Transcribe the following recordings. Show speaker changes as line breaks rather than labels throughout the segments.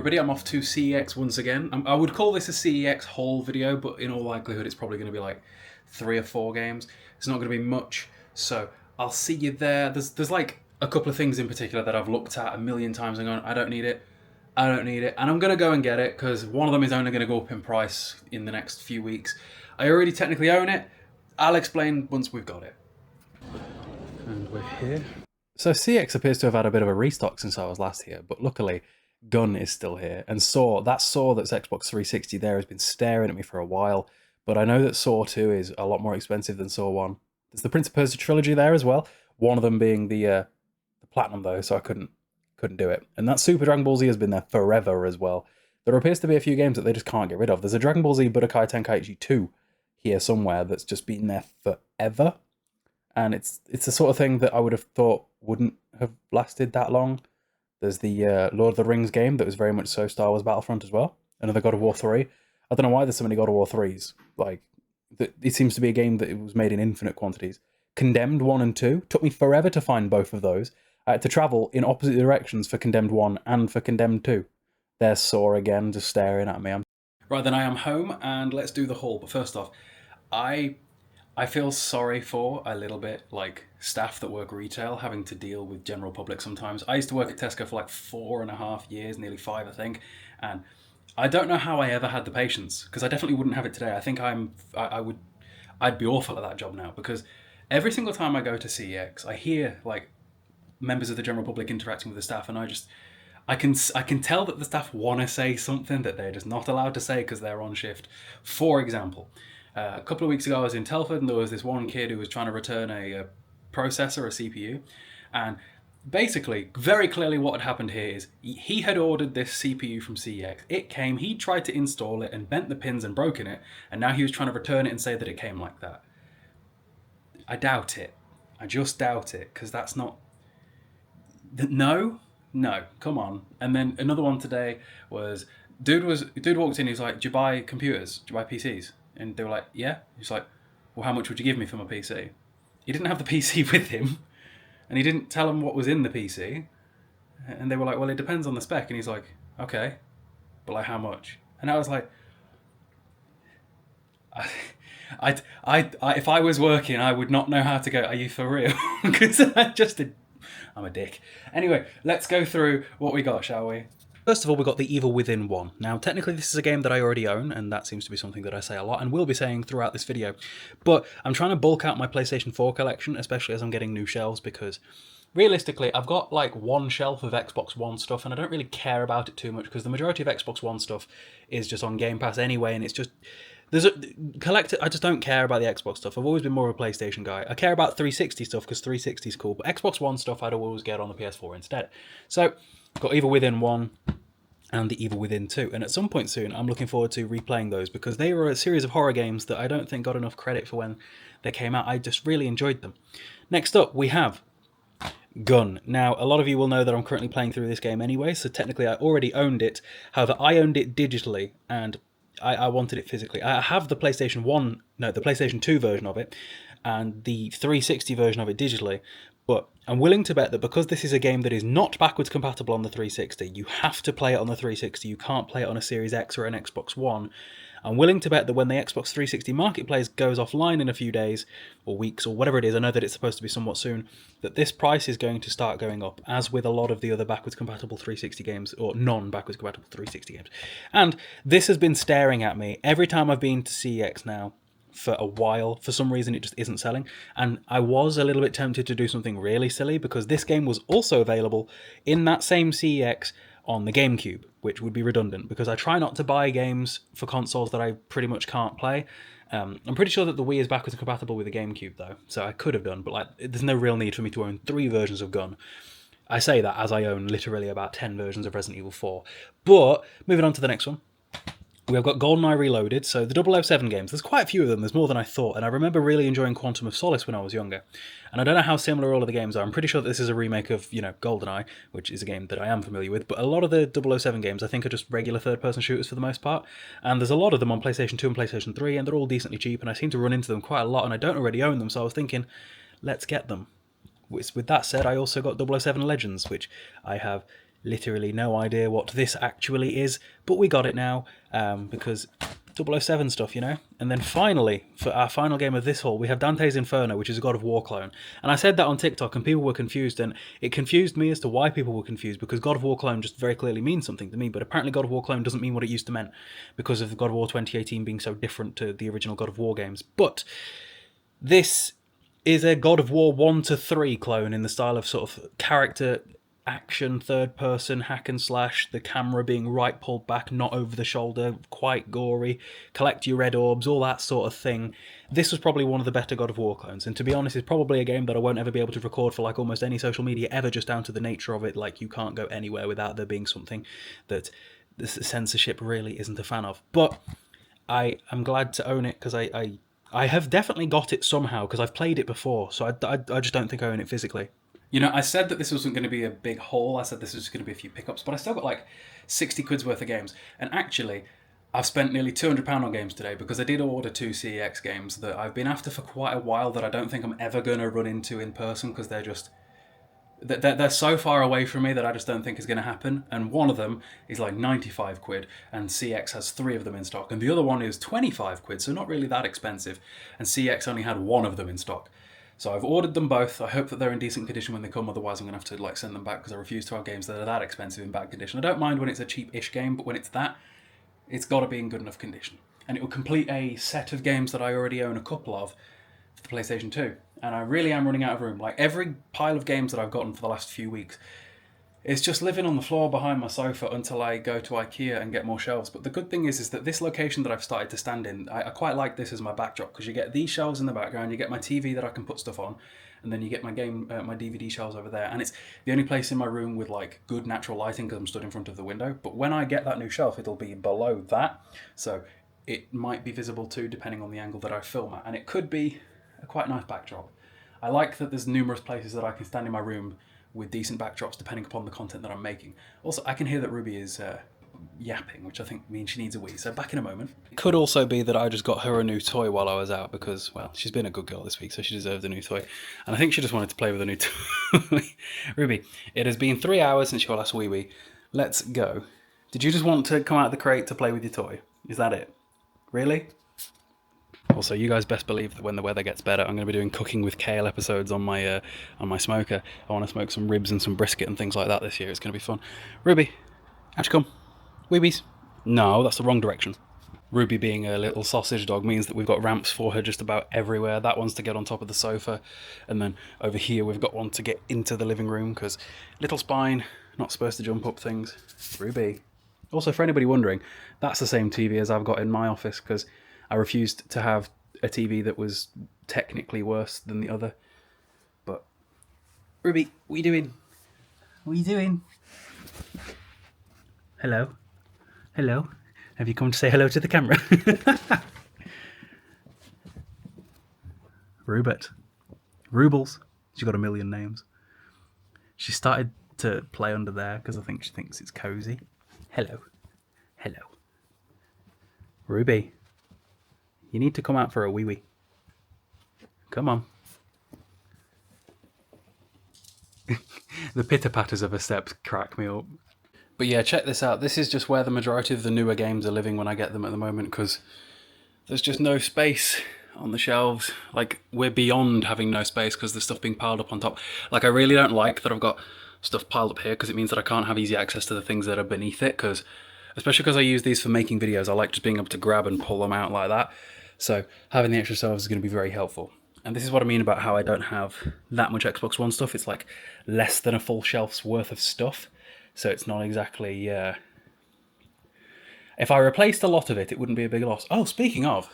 Everybody, I'm off to CEX once again. I would call this a CEX Haul video, but in all likelihood it's probably going to be like 3 or 4 games. It's not going to be much, so I'll see you there. There's like a couple of things in particular that I've looked at a million times and gone, I don't need it, I don't need it, and I'm going to go and get it because one of them is only going to go up in price in the next few weeks. I already technically own it. I'll explain once we've got it. And we're here. So CX appears to have had a bit of a restock since I was last here, but luckily Gun is still here, and Saw that's Xbox 360 there has been staring at me for a while, but I know that Saw 2 is a lot more expensive than Saw 1. There's the Prince of Persia trilogy there as well, one of them being the Platinum though, so I couldn't do it. And that Super Dragon Ball Z has been there forever as well. There appears to be a few games that they just can't get rid of. There's a Dragon Ball Z Budokai Tenkaichi 2 here somewhere that's just been there forever, and it's the sort of thing that I would have thought wouldn't have lasted that long. There's the Lord of the Rings game that was very much so Star Wars Battlefront as well. Another God of War 3. I don't know why there's so many God of War 3s. Like, it seems to be a game that it was made in infinite quantities. Condemned 1 and 2. Took me forever to find both of those. I had to travel in opposite directions for Condemned 1 and for Condemned 2. There's Saw again, just staring at me. Right, then I am home, and let's do the haul. But first off, I feel sorry for, a little bit, like, staff that work retail having to deal with general public sometimes. I used to work at Tesco for like 4.5 years, nearly 5 I think, and I don't know how I ever had the patience, because I definitely wouldn't have it today. I think I'd be awful at that job now, because every single time I go to CEX, I hear like members of the general public interacting with the staff, and I can tell that the staff want to say something that they're just not allowed to say because they're on shift. For example, a couple of weeks ago I was in Telford and there was this one kid who was trying to return a processor, a CPU, and basically, very clearly what had happened here is he had ordered this CPU from CEX. It came, he tried to install it and bent the pins and broken it, and now he was trying to return it and say that it came like that. I doubt it. I just doubt it, because that's not... No, come on. And then another one today was, dude walked in, he was like, do you buy computers? Do you buy PCs? And they were like, yeah. He's like, well, how much would you give me for my PC? He didn't have the PC with him, and he didn't tell them what was in the PC. And they were like, well, it depends on the spec. And he's like, okay, but like how much? And I was like, if I was working, I would not know how to go, are you for real? Because I'm a dick. Anyway, let's go through what we got, shall we? First of all, we got The Evil Within 1. Now, technically this is a game that I already own, and that seems to be something that I say a lot, and will be saying throughout this video. But I'm trying to bulk out my PlayStation 4 collection, especially as I'm getting new shelves, because realistically, I've got like one shelf of Xbox One stuff, and I don't really care about it too much, because the majority of Xbox One stuff is just on Game Pass anyway, and it's just... I just don't care about the Xbox stuff. I've always been more of a PlayStation guy. I care about 360 stuff because 360 is cool, but Xbox One stuff I'd always get on the PS4 instead. So, got Evil Within 1 and The Evil Within 2, and at some point soon I'm looking forward to replaying those because they were a series of horror games that I don't think got enough credit for when they came out. I just really enjoyed them. Next up, we have Gun. Now, a lot of you will know that I'm currently playing through this game anyway, so technically I already owned it. However, I owned it digitally, and I wanted it physically. I have the PlayStation 2 version of it, and the 360 version of it digitally, but I'm willing to bet that because this is a game that is not backwards compatible on the 360, you have to play it on the 360, you can't play it on a Series X or an Xbox One. I'm willing to bet that when the Xbox 360 Marketplace goes offline in a few days, or weeks, or whatever it is, I know that it's supposed to be somewhat soon, that this price is going to start going up, as with a lot of the other backwards compatible 360 games, or non-backwards compatible 360 games. And this has been staring at me every time I've been to CEX now for a while. For some reason it just isn't selling, and I was a little bit tempted to do something really silly, because this game was also available in that same CEX on the GameCube, which would be redundant because I try not to buy games for consoles that I pretty much can't play. I'm pretty sure that the Wii is backwards compatible with the GameCube though, so I could have done, but like, there's no real need for me to own 3 versions of Gun. I say that as I own literally about 10 versions of Resident Evil 4. But moving on to the next one, we've got GoldenEye Reloaded, so the 007 games. There's quite a few of them, there's more than I thought, and I remember really enjoying Quantum of Solace when I was younger. And I don't know how similar all of the games are. I'm pretty sure that this is a remake of, GoldenEye, which is a game that I am familiar with, but a lot of the 007 games I think are just regular third-person shooters for the most part, and there's a lot of them on PlayStation 2 and PlayStation 3, and they're all decently cheap, and I seem to run into them quite a lot, and I don't already own them, so I was thinking, let's get them. With that said, I also got 007 Legends, which I have
literally no idea what this actually is, but we got it now because 007 stuff, you know? And then finally, for our final game of this haul, we have Dante's Inferno, which is a God of War clone. And I said that on TikTok, and people were confused, and it confused me as to why people were confused, because God of War clone just very clearly means something to me, but apparently God of War clone doesn't mean what it used to mean, because of the God of War 2018 being so different to the original God of War games. But this is a God of War 1 to 3 clone in the style of sort of character action, third person, hack and slash, the camera being right pulled back, not over the shoulder, quite gory, collect your red orbs, all that sort of thing. This was probably one of the better God of War clones, and to be honest, it's probably a game that I won't ever be able to record for like almost any social media ever, just down to the nature of it. Like, you can't go anywhere without there being something that the censorship really isn't a fan of. But I am glad to own it, because I have definitely got it somehow, because I've played it before, so I just don't think I own it physically.
You know, I said that this wasn't going to be a big haul. I said this was going to be a few pickups, but I still got like 60 quid's worth of games. And actually, I've spent nearly £200 on games today, because I did order 2 CEX games that I've been after for quite a while that I don't think I'm ever going to run into in person, because they're just... They're so far away from me that I just don't think is going to happen. And one of them is like 95 quid, and CX has 3 of them in stock. And the other one is 25 quid, so not really that expensive. And CX only had 1 of them in stock. So I've ordered them both. I hope that they're in decent condition when they come, otherwise I'm going to have to like send them back, because I refuse to have games that are that expensive in bad condition. I don't mind when it's a cheap-ish game, but when it's that, it's got to be in good enough condition. And it will complete a set of games that I already own a couple of for the PlayStation 2. And I really am running out of room. Like, every pile of games that I've gotten for the last few weeks, it's just living on the floor behind my sofa until I go to IKEA and get more shelves. But the good thing is that this location that I've started to stand in, I quite like this as my backdrop, because you get these shelves in the background, you get my TV that I can put stuff on, and then you get my my DVD shelves over there. And it's the only place in my room with like good natural lighting, because I'm stood in front of the window. But when I get that new shelf, it'll be below that, so it might be visible too, depending on the angle that I film at. And it could be a quite nice backdrop. I like that there's numerous places that I can stand in my room with decent backdrops depending upon the content that I'm making. Also, I can hear that Ruby is yapping, which I think means she needs a wee, so back in a moment.
It could also be that I just got her a new toy while I was out, because, well, she's been a good girl this week, so she deserves a new toy. And I think she just wanted to play with a new toy. Ruby, it has been 3 hours since your last wee-wee. Let's go. Did you just want to come out of the crate to play with your toy? Is that it? Really? Also, you guys best believe that when the weather gets better, I'm going to be doing cooking with kale episodes on my smoker. I want to smoke some ribs and some brisket and things like that this year. It's going to be fun. Ruby, out you come. Weebies. No, that's the wrong direction. Ruby being a little sausage dog means that we've got ramps for her just about everywhere. That one's to get on top of the sofa, and then over here we've got one to get into the living room, because little spine, not supposed to jump up things. Ruby. Also, for anybody wondering, that's the same TV as I've got in my office, because I refused to have a TV that was technically worse than the other. But, Ruby, what are you doing? What are you doing? Hello? Hello? Have you come to say hello to the camera? Rubert. Rubles. She's got a million names. She started to play under there because I think she thinks it's cozy. Hello. Hello. Ruby. You need to come out for a wee-wee. Come on. The pitter-patters of her steps crack me up. But yeah, check this out. This is just where the majority of the newer games are living when I get them at the moment, because there's just no space on the shelves. Like, we're beyond having no space because there's stuff being piled up on top. Like, I really don't like that I've got stuff piled up here, because it means that I can't have easy access to the things that are beneath it, because especially because I use these for making videos, I like just being able to grab and pull them out like that. So having the extra shelves is going to be very helpful. And this is what I mean about how I don't have that much Xbox One stuff. It's like less than a full shelf's worth of stuff. So it's not exactly... If I replaced a lot of it, it wouldn't be a big loss. Oh, speaking of,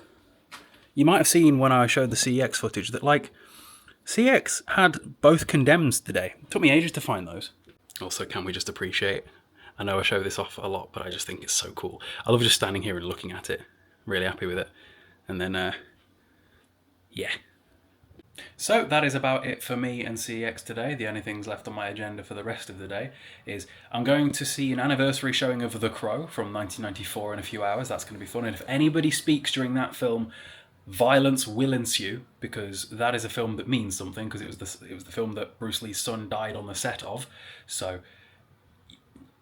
you might have seen when I showed the CEX footage that, like, CEX had both condemns today. It took me ages to find those. Also, can we just appreciate... I know I show this off a lot, but I just think it's so cool. I love just standing here and looking at it. Really happy with it. And then, yeah. So that is about it for me and CEX today. The only things left on my agenda for the rest of the day is I'm going to see an anniversary showing of The Crow from 1994 in a few hours. That's going to be fun. And if anybody speaks during that film, violence will ensue, because that is a film that means something, because it was the film that Bruce Lee's son died on the set of. So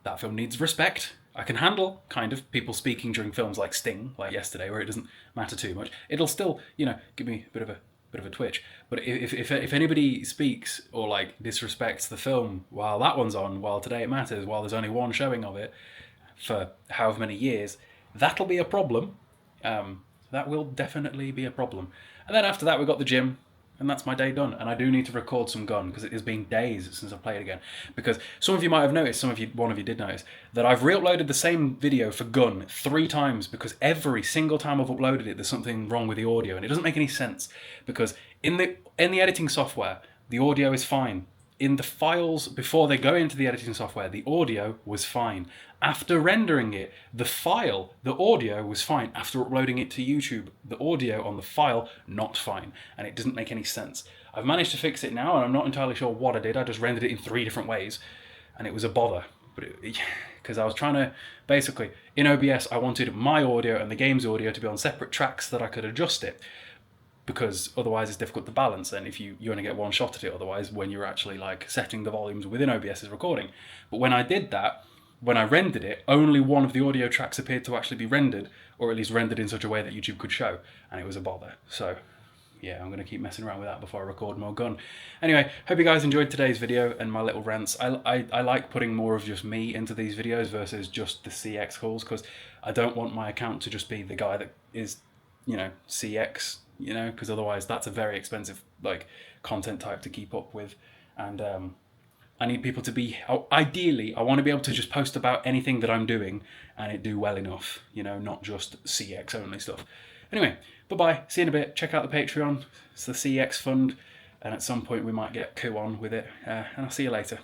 that film needs respect. I can handle kind of people speaking during films like Sting, like yesterday, where it doesn't matter too much. It'll still, give me a bit of a twitch. But if anybody speaks or like disrespects the film while that one's on, while Today It Matters, while there's only one showing of it for however many years, that'll be a problem. That will definitely be a problem. And then after that, we've got the gym, and that's my day done. And I do need to record some Gun, because it has been days since I've played again. Because some of you might have noticed, one of you did notice, that I've re-uploaded the same video for Gun 3 times, because every single time I've uploaded it, there's something wrong with the audio, and it doesn't make any sense. Because in the editing software, the audio is fine. In the files, before they go into the editing software, the audio was fine. After rendering it, the audio was fine. After uploading it to YouTube, the audio on the file, not fine. And it doesn't make any sense. I've managed to fix it now, and I'm not entirely sure what I did. I just rendered it in 3 different ways, and it was a bother. But because I was trying to, basically, in OBS, I wanted my audio and the game's audio to be on separate tracks so that I could adjust it. Because otherwise it's difficult to balance, and if you only get one shot at it otherwise when you're actually like setting the volumes within OBS's recording. But when I did that, when I rendered it, only one of the audio tracks appeared to actually be rendered, or at least rendered in such a way that YouTube could show, and it was a bother. So yeah, I'm going to keep messing around with that before I record more Gun. Anyway, hope you guys enjoyed today's video and my little rants. I like putting more of just me into these videos versus just the CEX hauls, because I don't want my account to just be the guy that is, CEX, because otherwise that's a very expensive like content type to keep up with, and I need people to be, ideally I want to be able to just post about anything that I'm doing and it do well enough, not just CEX only stuff. Anyway, bye bye, see you in a bit. Check out the Patreon, it's the CEX fund, and at some point we might get Ku on with it, and I'll see you later.